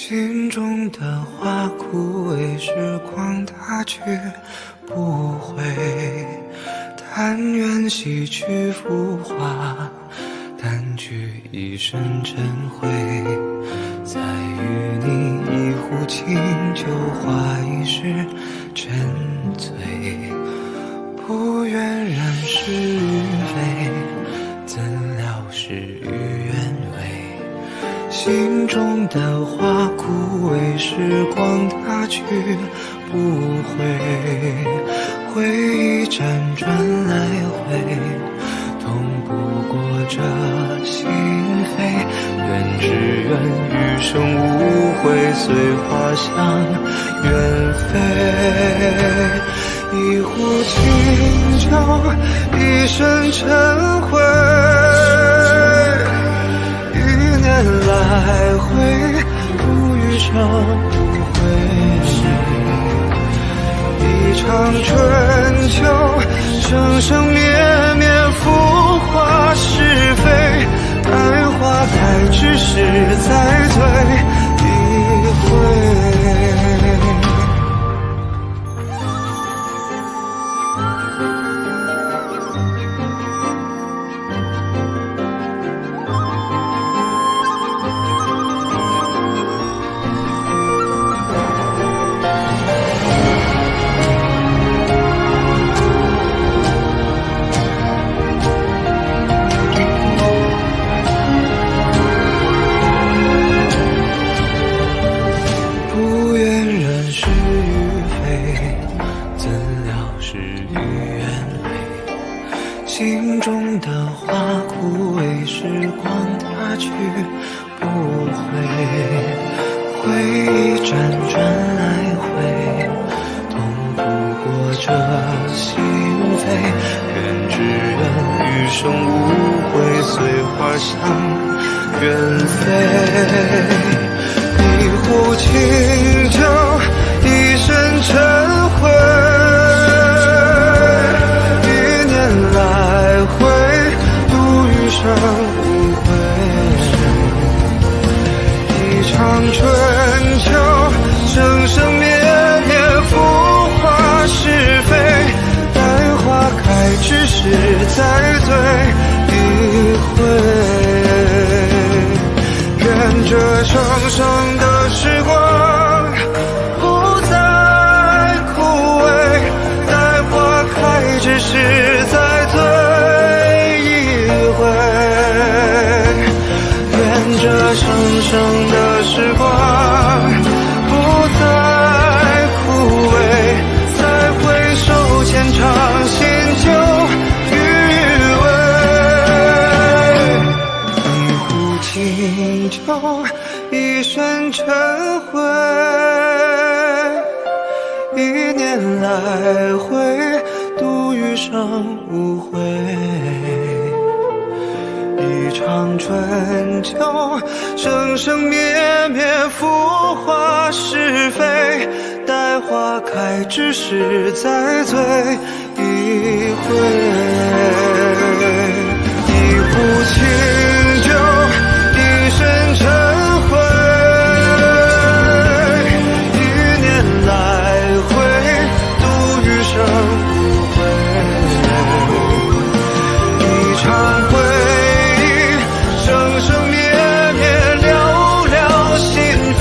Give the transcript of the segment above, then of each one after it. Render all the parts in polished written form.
心中的花枯萎，时光它去不回。但愿洗去浮华，淡去一身尘灰。再与你一壶清酒，话一世沉醉。不愿人事与非，怎料事与愿违。心中的花枯萎，时光它去不回。回忆辗转来回，痛不过这心扉。愿只愿余生无悔，随花香远飞。一壶清酒，一身尘灰。一年来回，度余生无悔。一场春秋，生生灭灭，浮华是非。待花开之时，再醉一回。心中的花枯萎，时光它去不回。回忆辗转来回，痛不过这心扉。愿只愿余生无悔，随花香远飞。一壶清酒，一身尘灰。生无悔，一场春秋，生生灭灭，浮华是非。待花开之时，再醉一回。愿这生生的时光不再枯萎，待花开之时，再醉。愿这生生的时光不再枯萎，再回首浅尝新酒余味。一壶清酒，一身尘灰。一年来回，度余生无悔。一场春秋，生生灭灭，浮华是非。待花开之时，再醉一回。一壶清酒，一身尘灰。一年来回，度余生无悔。一场回生生灭灭，寥寥心扉。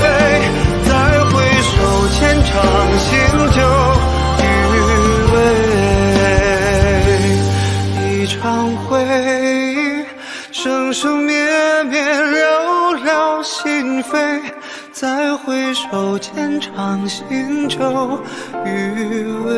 再回首，浅尝新酒余味。一场回忆，生生灭灭，寥寥心扉。再回首，浅尝新酒余味。